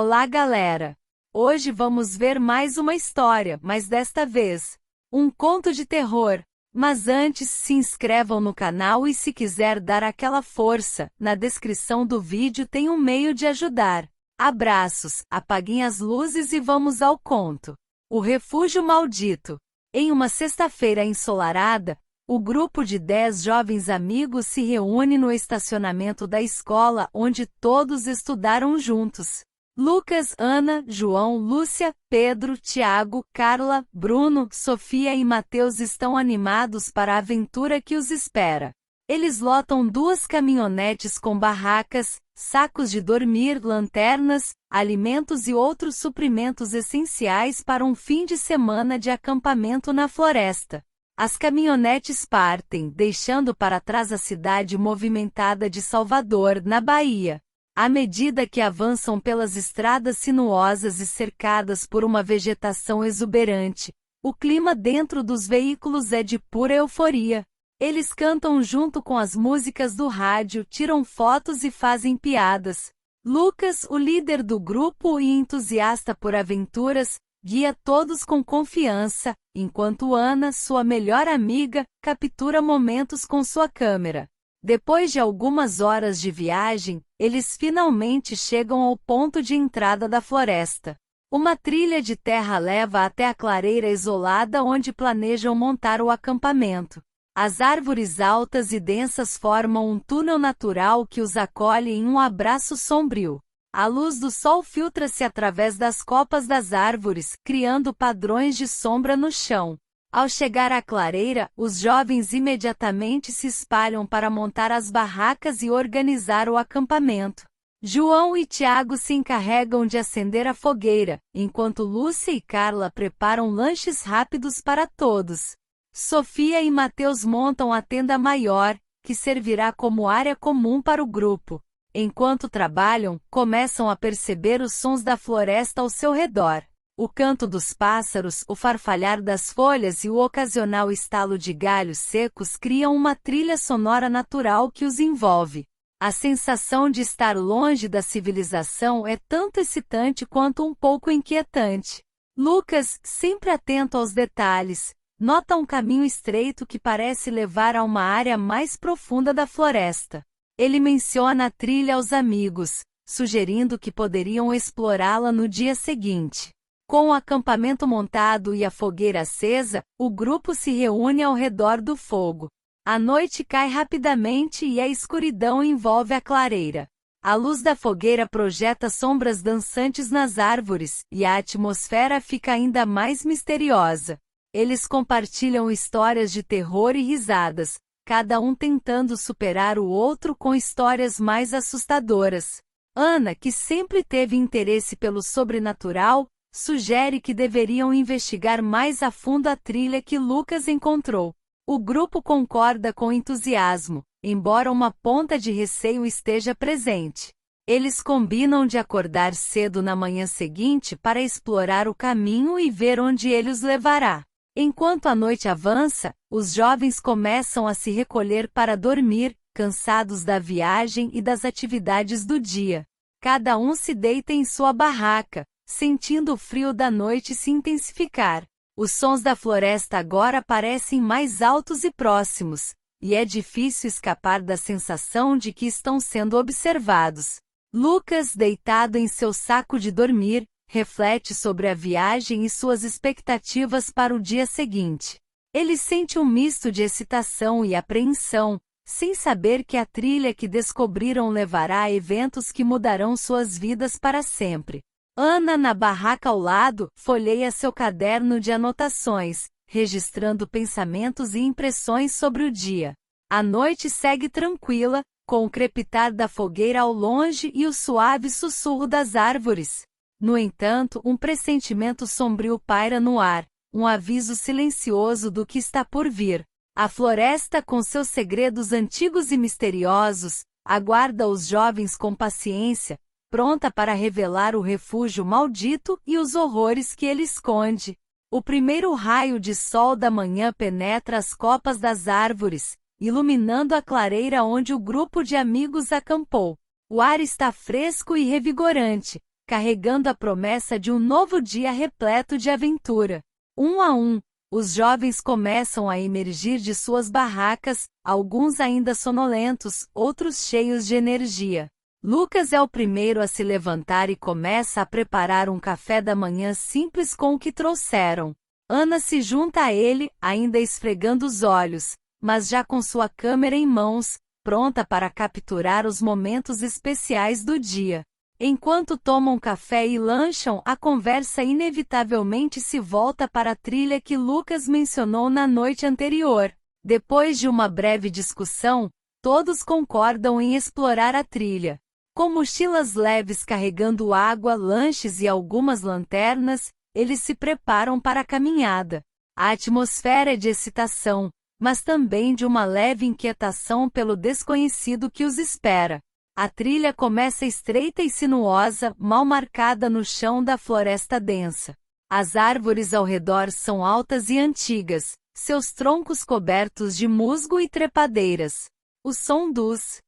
Olá, galera! Hoje vamos ver mais uma história, mas desta vez, um conto de terror. Mas antes, se inscrevam no canal e se quiser dar aquela força, na descrição do vídeo tem um meio de ajudar. Abraços, apaguem as luzes e vamos ao conto. O Refúgio Maldito. Em uma sexta-feira ensolarada, o grupo de 10 jovens amigos se reúne no estacionamento da escola onde todos estudaram juntos. Lucas, Ana, João, Lúcia, Pedro, Tiago, Carla, Bruno, Sofia e Mateus estão animados para a aventura que os espera. Eles lotam 2 caminhonetes com barracas, sacos de dormir, lanternas, alimentos e outros suprimentos essenciais para um fim de semana de acampamento na floresta. As caminhonetes partem, deixando para trás a cidade movimentada de Salvador, na Bahia. À medida que avançam pelas estradas sinuosas e cercadas por uma vegetação exuberante, o clima dentro dos veículos é de pura euforia. Eles cantam junto com as músicas do rádio, tiram fotos e fazem piadas. Lucas, o líder do grupo e entusiasta por aventuras, guia todos com confiança, enquanto Ana, sua melhor amiga, captura momentos com sua câmera. Depois de algumas horas de viagem, eles finalmente chegam ao ponto de entrada da floresta. Uma trilha de terra leva até a clareira isolada onde planejam montar o acampamento. As árvores altas e densas formam um túnel natural que os acolhe em um abraço sombrio. A luz do sol filtra-se através das copas das árvores, criando padrões de sombra no chão. Ao chegar à clareira, os jovens imediatamente se espalham para montar as barracas e organizar o acampamento. João e Tiago se encarregam de acender a fogueira, enquanto Lúcia e Carla preparam lanches rápidos para todos. Sofia e Mateus montam a tenda maior, que servirá como área comum para o grupo. Enquanto trabalham, começam a perceber os sons da floresta ao seu redor. O canto dos pássaros, o farfalhar das folhas e o ocasional estalo de galhos secos criam uma trilha sonora natural que os envolve. A sensação de estar longe da civilização é tanto excitante quanto um pouco inquietante. Lucas, sempre atento aos detalhes, nota um caminho estreito que parece levar a uma área mais profunda da floresta. Ele menciona a trilha aos amigos, sugerindo que poderiam explorá-la no dia seguinte. Com o acampamento montado e a fogueira acesa, o grupo se reúne ao redor do fogo. A noite cai rapidamente e a escuridão envolve a clareira. A luz da fogueira projeta sombras dançantes nas árvores, e a atmosfera fica ainda mais misteriosa. Eles compartilham histórias de terror e risadas, cada um tentando superar o outro com histórias mais assustadoras. Ana, que sempre teve interesse pelo sobrenatural, sugere que deveriam investigar mais a fundo a trilha que Lucas encontrou. O grupo concorda com entusiasmo, embora uma ponta de receio esteja presente. Eles combinam de acordar cedo na manhã seguinte para explorar o caminho e ver onde ele os levará. Enquanto a noite avança, os jovens começam a se recolher para dormir, cansados da viagem e das atividades do dia. Cada um se deita em sua barraca, sentindo o frio da noite se intensificar. Os sons da floresta agora parecem mais altos e próximos, e é difícil escapar da sensação de que estão sendo observados. Lucas, deitado em seu saco de dormir, reflete sobre a viagem e suas expectativas para o dia seguinte. Ele sente um misto de excitação e apreensão, sem saber que a trilha que descobriram levará a eventos que mudarão suas vidas para sempre. Ana, na barraca ao lado, folheia seu caderno de anotações, registrando pensamentos e impressões sobre o dia. A noite segue tranquila, com o crepitar da fogueira ao longe e o suave sussurro das árvores. No entanto, um pressentimento sombrio paira no ar, um aviso silencioso do que está por vir. A floresta, com seus segredos antigos e misteriosos, aguarda os jovens com paciência, pronta para revelar o refúgio maldito e os horrores que ele esconde. O primeiro raio de sol da manhã penetra as copas das árvores, iluminando a clareira onde o grupo de amigos acampou. O ar está fresco e revigorante, carregando a promessa de um novo dia repleto de aventura. Um a um, os jovens começam a emergir de suas barracas, alguns ainda sonolentos, outros cheios de energia. Lucas é o primeiro a se levantar e começa a preparar um café da manhã simples com o que trouxeram. Ana se junta a ele, ainda esfregando os olhos, mas já com sua câmera em mãos, pronta para capturar os momentos especiais do dia. Enquanto tomam café e lancham, a conversa inevitavelmente se volta para a trilha que Lucas mencionou na noite anterior. Depois de uma breve discussão, todos concordam em explorar a trilha. Com mochilas leves carregando água, lanches e algumas lanternas, eles se preparam para a caminhada. A atmosfera é de excitação, mas também de uma leve inquietação pelo desconhecido que os espera. A trilha começa estreita e sinuosa, mal marcada no chão da floresta densa. As árvores ao redor são altas e antigas, seus troncos cobertos de musgo e trepadeiras. O som dos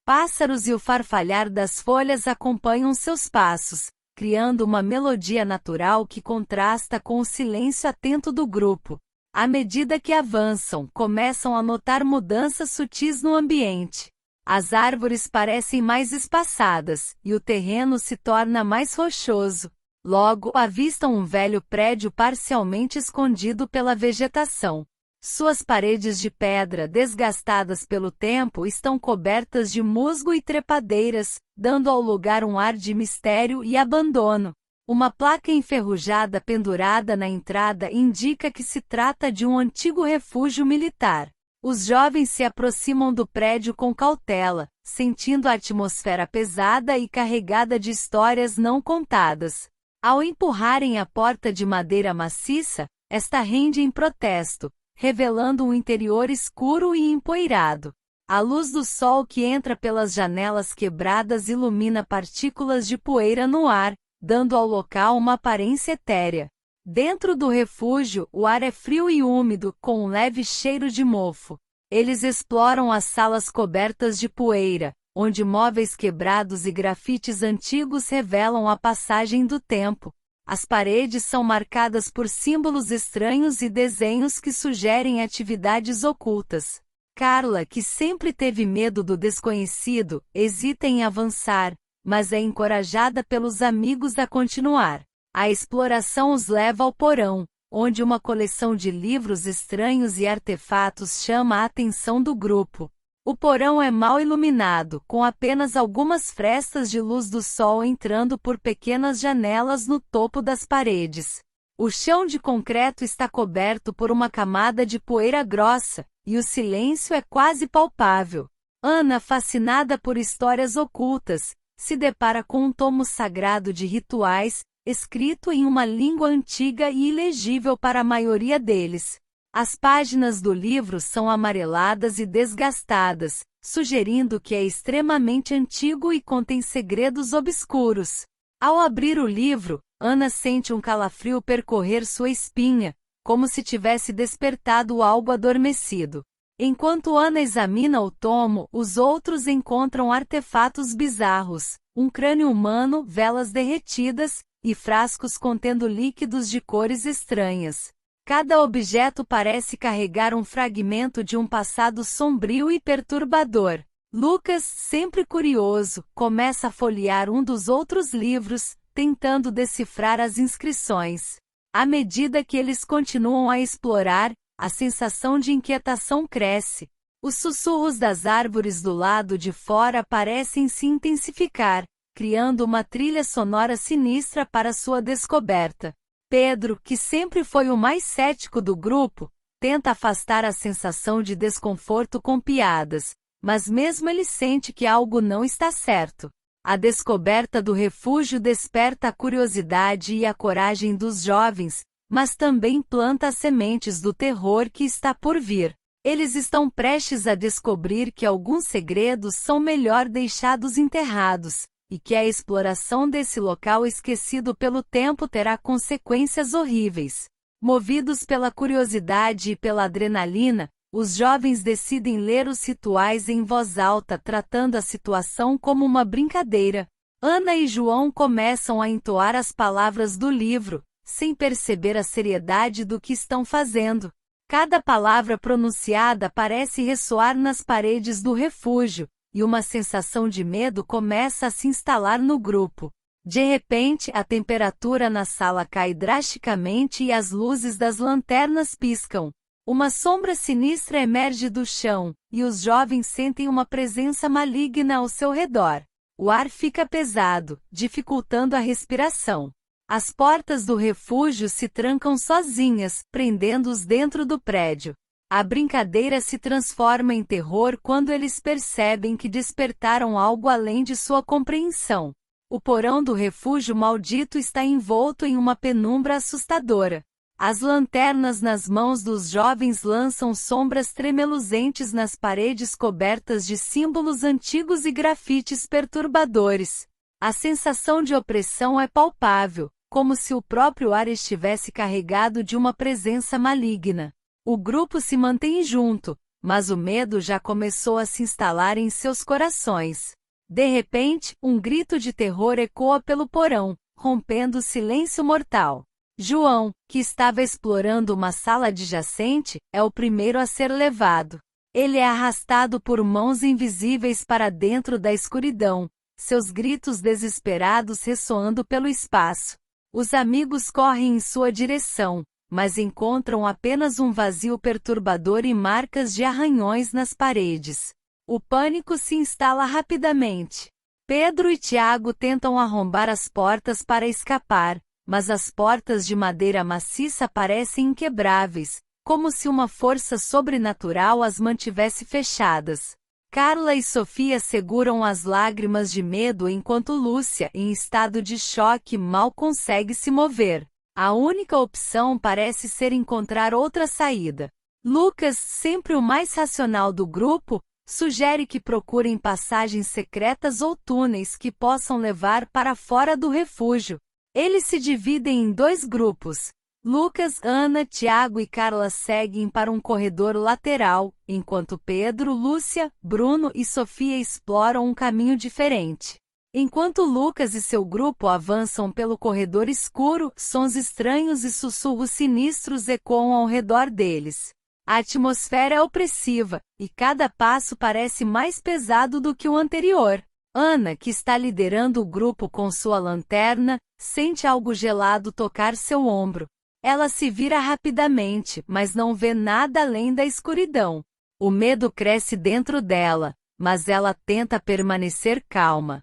pássaros e o farfalhar das folhas acompanham seus passos, criando uma melodia natural que contrasta com o silêncio atento do grupo. À medida que avançam, começam a notar mudanças sutis no ambiente. As árvores parecem mais espaçadas, e o terreno se torna mais rochoso. Logo, avistam um velho prédio parcialmente escondido pela vegetação. Suas paredes de pedra desgastadas pelo tempo estão cobertas de musgo e trepadeiras, dando ao lugar um ar de mistério e abandono. Uma placa enferrujada pendurada na entrada indica que se trata de um antigo refúgio militar. Os jovens se aproximam do prédio com cautela, sentindo a atmosfera pesada e carregada de histórias não contadas. Ao empurrarem a porta de madeira maciça, esta rende em protesto, revelando um interior escuro e empoeirado. A luz do sol que entra pelas janelas quebradas ilumina partículas de poeira no ar, dando ao local uma aparência etérea. Dentro do refúgio, o ar é frio e úmido, com um leve cheiro de mofo. Eles exploram as salas cobertas de poeira, onde móveis quebrados e grafites antigos revelam a passagem do tempo. As paredes são marcadas por símbolos estranhos e desenhos que sugerem atividades ocultas. Carla, que sempre teve medo do desconhecido, hesita em avançar, mas é encorajada pelos amigos a continuar. A exploração os leva ao porão, onde uma coleção de livros estranhos e artefatos chama a atenção do grupo. O porão é mal iluminado, com apenas algumas frestas de luz do sol entrando por pequenas janelas no topo das paredes. O chão de concreto está coberto por uma camada de poeira grossa, e o silêncio é quase palpável. Ana, fascinada por histórias ocultas, se depara com um tomo sagrado de rituais, escrito em uma língua antiga e ilegível para a maioria deles. As páginas do livro são amareladas e desgastadas, sugerindo que é extremamente antigo e contém segredos obscuros. Ao abrir o livro, Ana sente um calafrio percorrer sua espinha, como se tivesse despertado algo adormecido. Enquanto Ana examina o tomo, os outros encontram artefatos bizarros, um crânio humano, velas derretidas, e frascos contendo líquidos de cores estranhas. Cada objeto parece carregar um fragmento de um passado sombrio e perturbador. Lucas, sempre curioso, começa a folhear um dos outros livros, tentando decifrar as inscrições. À medida que eles continuam a explorar, a sensação de inquietação cresce. Os sussurros das árvores do lado de fora parecem se intensificar, criando uma trilha sonora sinistra para sua descoberta. Pedro, que sempre foi o mais cético do grupo, tenta afastar a sensação de desconforto com piadas, mas mesmo ele sente que algo não está certo. A descoberta do refúgio desperta a curiosidade e a coragem dos jovens, mas também planta as sementes do terror que está por vir. Eles estão prestes a descobrir que alguns segredos são melhor deixados enterrados, e que a exploração desse local esquecido pelo tempo terá consequências horríveis. Movidos pela curiosidade e pela adrenalina, os jovens decidem ler os rituais em voz alta, tratando a situação como uma brincadeira. Ana e João começam a entoar as palavras do livro, sem perceber a seriedade do que estão fazendo. Cada palavra pronunciada parece ressoar nas paredes do refúgio, e uma sensação de medo começa a se instalar no grupo. De repente, a temperatura na sala cai drasticamente e as luzes das lanternas piscam. Uma sombra sinistra emerge do chão, e os jovens sentem uma presença maligna ao seu redor. O ar fica pesado, dificultando a respiração. As portas do refúgio se trancam sozinhas, prendendo-os dentro do prédio. A brincadeira se transforma em terror quando eles percebem que despertaram algo além de sua compreensão. O porão do refúgio maldito está envolto em uma penumbra assustadora. As lanternas nas mãos dos jovens lançam sombras tremeluzentes nas paredes cobertas de símbolos antigos e grafites perturbadores. A sensação de opressão é palpável, como se o próprio ar estivesse carregado de uma presença maligna. O grupo se mantém junto, mas o medo já começou a se instalar em seus corações. De repente, um grito de terror ecoa pelo porão, rompendo o silêncio mortal. João, que estava explorando uma sala adjacente, é o primeiro a ser levado. Ele é arrastado por mãos invisíveis para dentro da escuridão, seus gritos desesperados ressoando pelo espaço. Os amigos correm em sua direção, mas encontram apenas um vazio perturbador e marcas de arranhões nas paredes. O pânico se instala rapidamente. Pedro e Tiago tentam arrombar as portas para escapar, mas as portas de madeira maciça parecem inquebráveis, como se uma força sobrenatural as mantivesse fechadas. Carla e Sofia seguram as lágrimas de medo enquanto Lúcia, em estado de choque, mal consegue se mover. A única opção parece ser encontrar outra saída. Lucas, sempre o mais racional do grupo, sugere que procurem passagens secretas ou túneis que possam levar para fora do refúgio. Eles se dividem em dois grupos. Lucas, Ana, Tiago e Carla seguem para um corredor lateral, enquanto Pedro, Lúcia, Bruno e Sofia exploram um caminho diferente. Enquanto Lucas e seu grupo avançam pelo corredor escuro, sons estranhos e sussurros sinistros ecoam ao redor deles. A atmosfera é opressiva, e cada passo parece mais pesado do que o anterior. Ana, que está liderando o grupo com sua lanterna, sente algo gelado tocar seu ombro. Ela se vira rapidamente, mas não vê nada além da escuridão. O medo cresce dentro dela, mas ela tenta permanecer calma.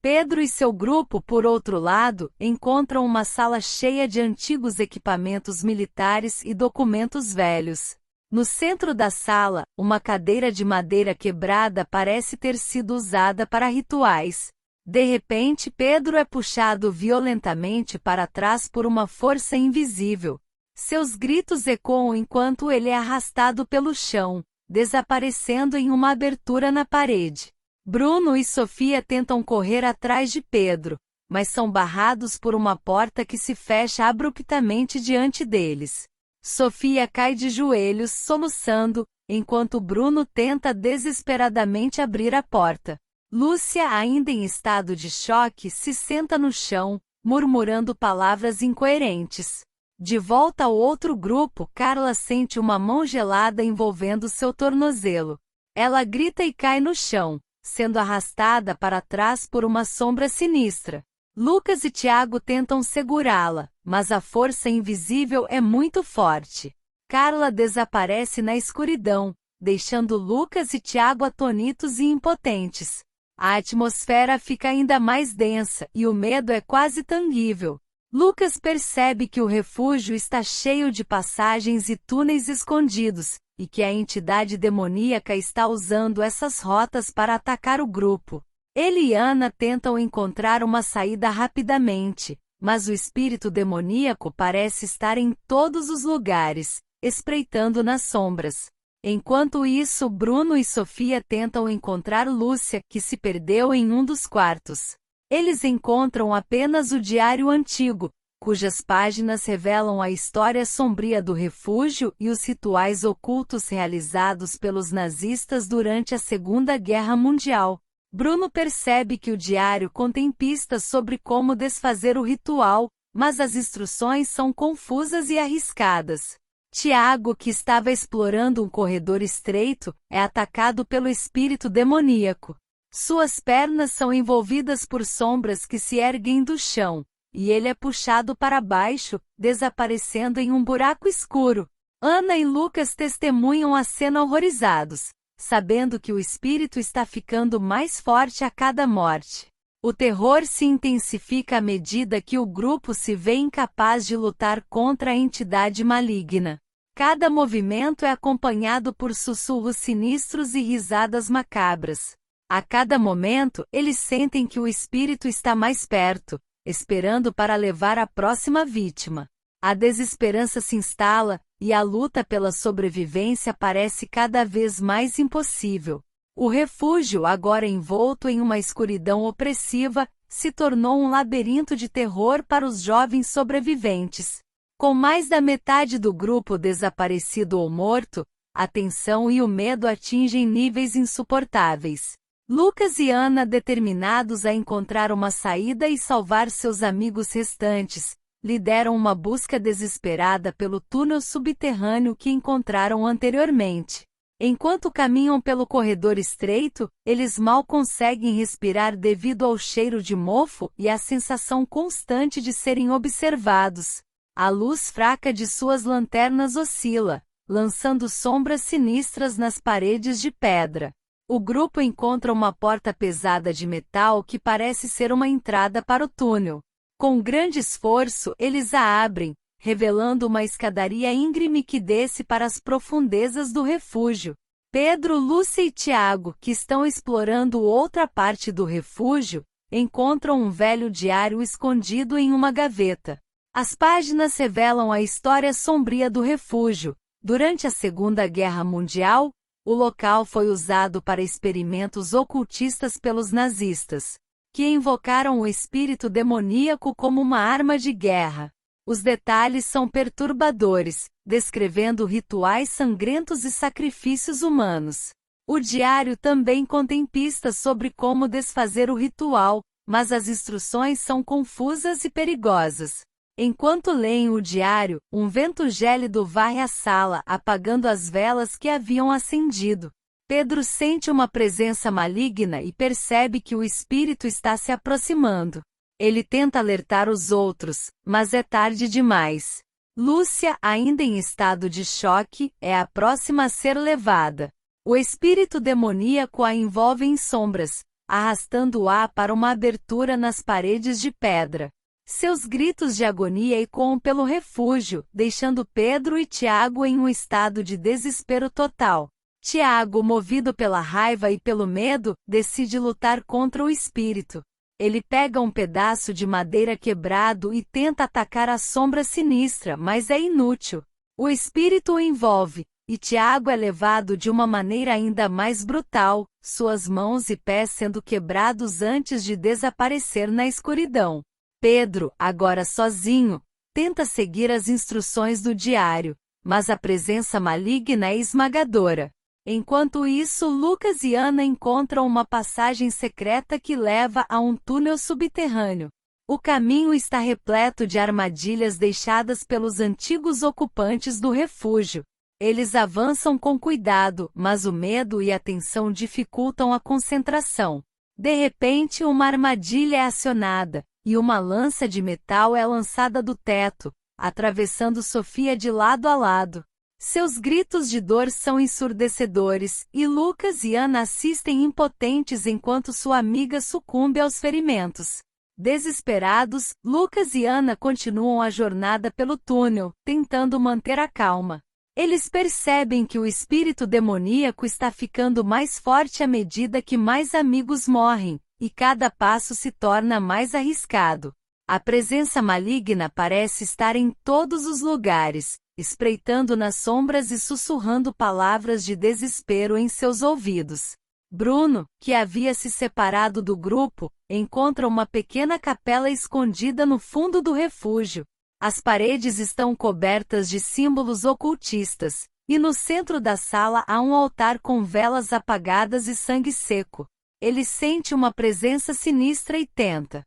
Pedro e seu grupo, por outro lado, encontram uma sala cheia de antigos equipamentos militares e documentos velhos. No centro da sala, uma cadeira de madeira quebrada parece ter sido usada para rituais. De repente, Pedro é puxado violentamente para trás por uma força invisível. Seus gritos ecoam enquanto ele é arrastado pelo chão, desaparecendo em uma abertura na parede. Bruno e Sofia tentam correr atrás de Pedro, mas são barrados por uma porta que se fecha abruptamente diante deles. Sofia cai de joelhos, soluçando, enquanto Bruno tenta desesperadamente abrir a porta. Lúcia, ainda em estado de choque, se senta no chão, murmurando palavras incoerentes. De volta ao outro grupo, Carla sente uma mão gelada envolvendo seu tornozelo. Ela grita e cai no chão, sendo arrastada para trás por uma sombra sinistra. Lucas e Tiago tentam segurá-la, mas a força invisível é muito forte. Carla desaparece na escuridão, deixando Lucas e Tiago atônitos e impotentes. A atmosfera fica ainda mais densa e o medo é quase tangível. Lucas percebe que o refúgio está cheio de passagens e túneis escondidos, e que a entidade demoníaca está usando essas rotas para atacar o grupo. Ele e Ana tentam encontrar uma saída rapidamente, mas o espírito demoníaco parece estar em todos os lugares, espreitando nas sombras. Enquanto isso, Bruno e Sofia tentam encontrar Lúcia, que se perdeu em um dos quartos. Eles encontram apenas o diário antigo, cujas páginas revelam a história sombria do refúgio e os rituais ocultos realizados pelos nazistas durante a Segunda Guerra Mundial. Bruno percebe que o diário contém pistas sobre como desfazer o ritual, mas as instruções são confusas e arriscadas. Tiago, que estava explorando um corredor estreito, é atacado pelo espírito demoníaco. Suas pernas são envolvidas por sombras que se erguem do chão, e ele é puxado para baixo, desaparecendo em um buraco escuro. Ana e Lucas testemunham a cena horrorizados, sabendo que o espírito está ficando mais forte a cada morte. O terror se intensifica à medida que o grupo se vê incapaz de lutar contra a entidade maligna. Cada movimento é acompanhado por sussurros sinistros e risadas macabras. A cada momento, eles sentem que o espírito está mais perto, esperando para levar a próxima vítima. A desesperança se instala, e a luta pela sobrevivência parece cada vez mais impossível. O refúgio, agora envolto em uma escuridão opressiva, se tornou um labirinto de terror para os jovens sobreviventes. Com mais da metade do grupo desaparecido ou morto, a tensão e o medo atingem níveis insuportáveis. Lucas e Ana, determinados a encontrar uma saída e salvar seus amigos restantes, lideram uma busca desesperada pelo túnel subterrâneo que encontraram anteriormente. Enquanto caminham pelo corredor estreito, eles mal conseguem respirar devido ao cheiro de mofo e à sensação constante de serem observados. A luz fraca de suas lanternas oscila, lançando sombras sinistras nas paredes de pedra. O grupo encontra uma porta pesada de metal que parece ser uma entrada para o túnel. Com grande esforço, eles a abrem, revelando uma escadaria íngreme que desce para as profundezas do refúgio. Pedro, Lúcia e Tiago, que estão explorando outra parte do refúgio, encontram um velho diário escondido em uma gaveta. As páginas revelam a história sombria do refúgio. Durante a Segunda Guerra Mundial, o local foi usado para experimentos ocultistas pelos nazistas, que invocaram o espírito demoníaco como uma arma de guerra. Os detalhes são perturbadores, descrevendo rituais sangrentos e sacrifícios humanos. O diário também contém pistas sobre como desfazer o ritual, mas as instruções são confusas e perigosas. Enquanto leem o diário, um vento gélido varre a sala, apagando as velas que haviam acendido. Pedro sente uma presença maligna e percebe que o espírito está se aproximando. Ele tenta alertar os outros, mas é tarde demais. Lúcia, ainda em estado de choque, é a próxima a ser levada. O espírito demoníaco a envolve em sombras, arrastando-a para uma abertura nas paredes de pedra. Seus gritos de agonia ecoam pelo refúgio, deixando Pedro e Tiago em um estado de desespero total. Tiago, movido pela raiva e pelo medo, decide lutar contra o espírito. Ele pega um pedaço de madeira quebrado e tenta atacar a sombra sinistra, mas é inútil. O espírito o envolve, e Tiago é levado de uma maneira ainda mais brutal, suas mãos e pés sendo quebrados antes de desaparecer na escuridão. Pedro, agora sozinho, tenta seguir as instruções do diário, mas a presença maligna é esmagadora. Enquanto isso, Lucas e Ana encontram uma passagem secreta que leva a um túnel subterrâneo. O caminho está repleto de armadilhas deixadas pelos antigos ocupantes do refúgio. Eles avançam com cuidado, mas o medo e a tensão dificultam a concentração. De repente, uma armadilha é acionada, e uma lança de metal é lançada do teto, atravessando Sofia de lado a lado. Seus gritos de dor são ensurdecedores, e Lucas e Ana assistem impotentes enquanto sua amiga sucumbe aos ferimentos. Desesperados, Lucas e Ana continuam a jornada pelo túnel, tentando manter a calma. Eles percebem que o espírito demoníaco está ficando mais forte à medida que mais amigos morrem, e cada passo se torna mais arriscado. A presença maligna parece estar em todos os lugares, espreitando nas sombras e sussurrando palavras de desespero em seus ouvidos. Bruno, que havia se separado do grupo, encontra uma pequena capela escondida no fundo do refúgio. As paredes estão cobertas de símbolos ocultistas, e no centro da sala há um altar com velas apagadas e sangue seco. Ele sente uma presença sinistra e tenta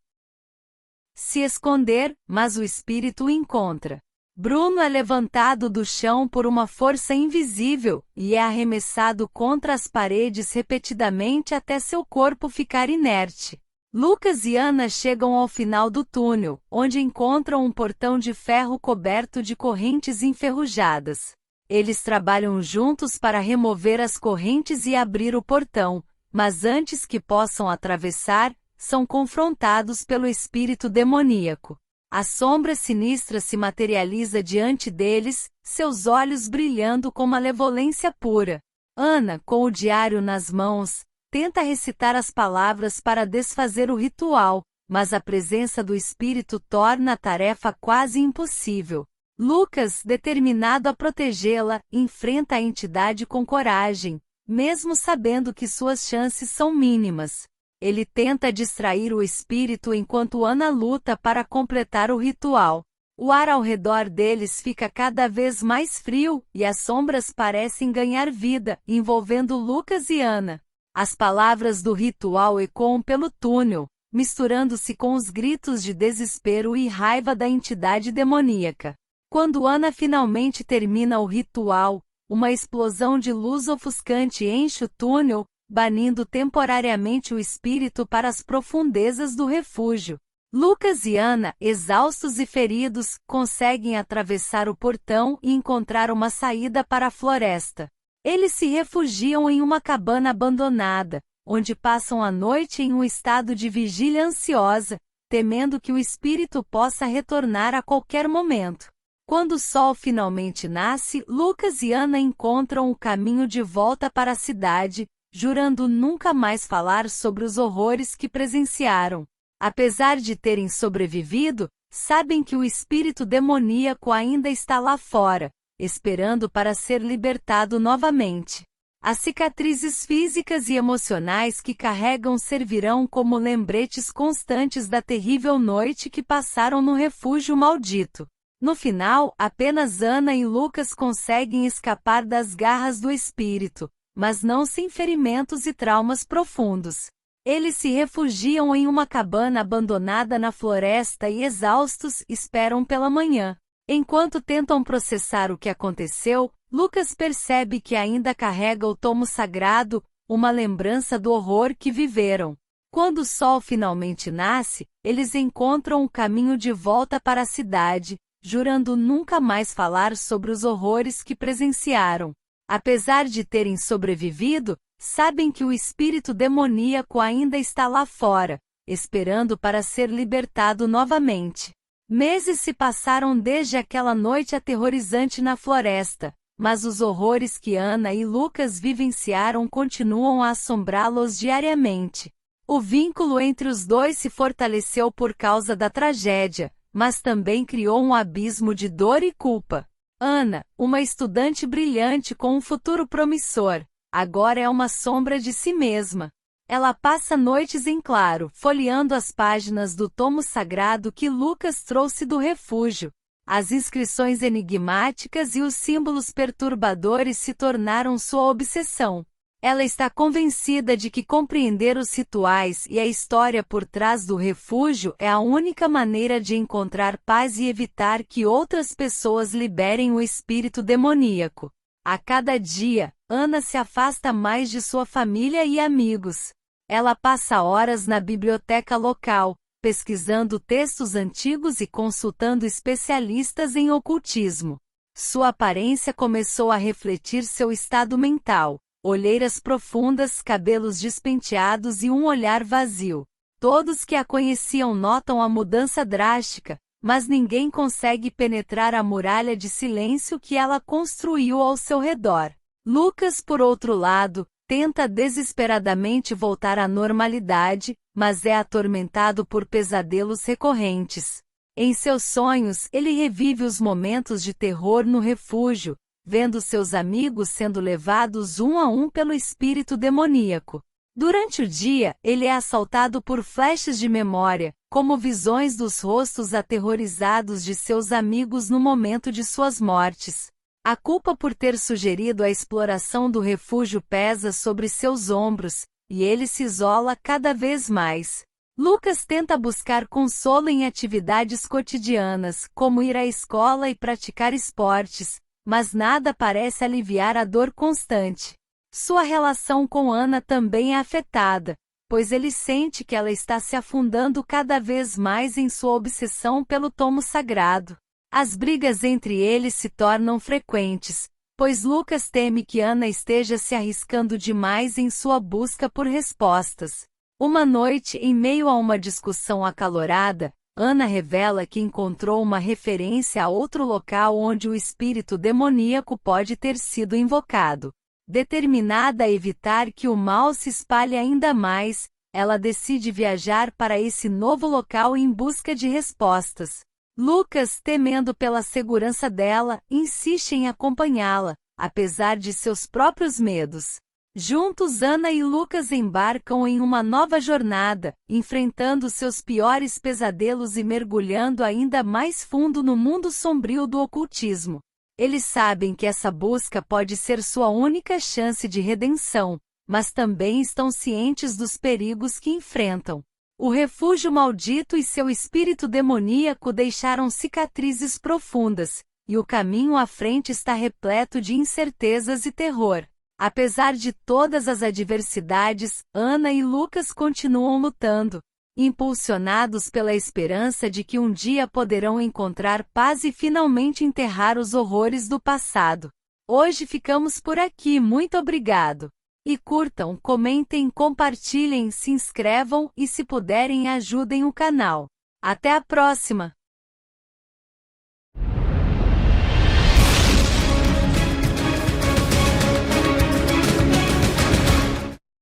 se esconder, mas o espírito o encontra. Bruno é levantado do chão por uma força invisível e é arremessado contra as paredes repetidamente até seu corpo ficar inerte. Lucas e Ana chegam ao final do túnel, onde encontram um portão de ferro coberto de correntes enferrujadas. Eles trabalham juntos para remover as correntes e abrir o portão, mas antes que possam atravessar, são confrontados pelo espírito demoníaco. A sombra sinistra se materializa diante deles, seus olhos brilhando com malevolência pura. Ana, com o diário nas mãos, tenta recitar as palavras para desfazer o ritual, mas a presença do espírito torna a tarefa quase impossível. Lucas, determinado a protegê-la, enfrenta a entidade com coragem, mesmo sabendo que suas chances são mínimas. Ele tenta distrair o espírito enquanto Ana luta para completar o ritual. O ar ao redor deles fica cada vez mais frio, e as sombras parecem ganhar vida, envolvendo Lucas e Ana. As palavras do ritual ecoam pelo túnel, misturando-se com os gritos de desespero e raiva da entidade demoníaca. Quando Ana finalmente termina o ritual, uma explosão de luz ofuscante enche o túnel, banindo temporariamente o espírito para as profundezas do refúgio. Lucas e Ana, exaustos e feridos, conseguem atravessar o portão e encontrar uma saída para a floresta. Eles se refugiam em uma cabana abandonada, onde passam a noite em um estado de vigília ansiosa, temendo que o espírito possa retornar a qualquer momento. Quando o sol finalmente nasce, Lucas e Ana encontram o caminho de volta para a cidade, jurando nunca mais falar sobre os horrores que presenciaram. Apesar de terem sobrevivido, sabem que o espírito demoníaco ainda está lá fora, esperando para ser libertado novamente. As cicatrizes físicas e emocionais que carregam servirão como lembretes constantes da terrível noite que passaram no refúgio maldito. No final, apenas Ana e Lucas conseguem escapar das garras do espírito, mas não sem ferimentos e traumas profundos. Eles se refugiam em uma cabana abandonada na floresta e, exaustos, esperam pela manhã. Enquanto tentam processar o que aconteceu, Lucas percebe que ainda carrega o tomo sagrado, uma lembrança do horror que viveram. Quando o sol finalmente nasce, eles encontram o caminho de volta para a cidade, jurando nunca mais falar sobre os horrores que presenciaram. Apesar de terem sobrevivido, sabem que o espírito demoníaco ainda está lá fora, esperando para ser libertado novamente. Meses se passaram desde aquela noite aterrorizante na floresta, mas os horrores que Ana e Lucas vivenciaram continuam a assombrá-los diariamente. O vínculo entre os dois se fortaleceu por causa da tragédia, mas também criou um abismo de dor e culpa. Ana, uma estudante brilhante com um futuro promissor, agora é uma sombra de si mesma. Ela passa noites em claro, folheando as páginas do tomo sagrado que Lucas trouxe do refúgio. As inscrições enigmáticas e os símbolos perturbadores se tornaram sua obsessão. Ela está convencida de que compreender os rituais e a história por trás do refúgio é a única maneira de encontrar paz e evitar que outras pessoas liberem o espírito demoníaco. A cada dia, Ana se afasta mais de sua família e amigos. Ela passa horas na biblioteca local, pesquisando textos antigos e consultando especialistas em ocultismo. Sua aparência começou a refletir seu estado mental. Olheiras profundas, cabelos despenteados e um olhar vazio. Todos que a conheciam notam a mudança drástica, mas ninguém consegue penetrar a muralha de silêncio que ela construiu ao seu redor. Lucas, por outro lado, tenta desesperadamente voltar à normalidade, mas é atormentado por pesadelos recorrentes. Em seus sonhos, ele revive os momentos de terror no refúgio, vendo seus amigos sendo levados um a um pelo espírito demoníaco. Durante o dia, ele é assaltado por flashes de memória, como visões dos rostos aterrorizados de seus amigos no momento de suas mortes. A culpa por ter sugerido a exploração do refúgio pesa sobre seus ombros, e ele se isola cada vez mais. Lucas tenta buscar consolo em atividades cotidianas, como ir à escola e praticar esportes, mas nada parece aliviar a dor constante. Sua relação com Ana também é afetada, pois ele sente que ela está se afundando cada vez mais em sua obsessão pelo tomo sagrado. As brigas entre eles se tornam frequentes, pois Lucas teme que Ana esteja se arriscando demais em sua busca por respostas. Uma noite, em meio a uma discussão acalorada, Ana revela que encontrou uma referência a outro local onde o espírito demoníaco pode ter sido invocado. Determinada a evitar que o mal se espalhe ainda mais, ela decide viajar para esse novo local em busca de respostas. Lucas, temendo pela segurança dela, insiste em acompanhá-la, apesar de seus próprios medos. Juntos, Ana e Lucas embarcam em uma nova jornada, enfrentando seus piores pesadelos e mergulhando ainda mais fundo no mundo sombrio do ocultismo. Eles sabem que essa busca pode ser sua única chance de redenção, mas também estão cientes dos perigos que enfrentam. O refúgio maldito e seu espírito demoníaco deixaram cicatrizes profundas, e o caminho à frente está repleto de incertezas e terror. Apesar de todas as adversidades, Ana e Lucas continuam lutando, impulsionados pela esperança de que um dia poderão encontrar paz e finalmente enterrar os horrores do passado. Hoje ficamos por aqui, muito obrigado. E curtam, comentem, compartilhem, se inscrevam e, se puderem, ajudem o canal. Até a próxima!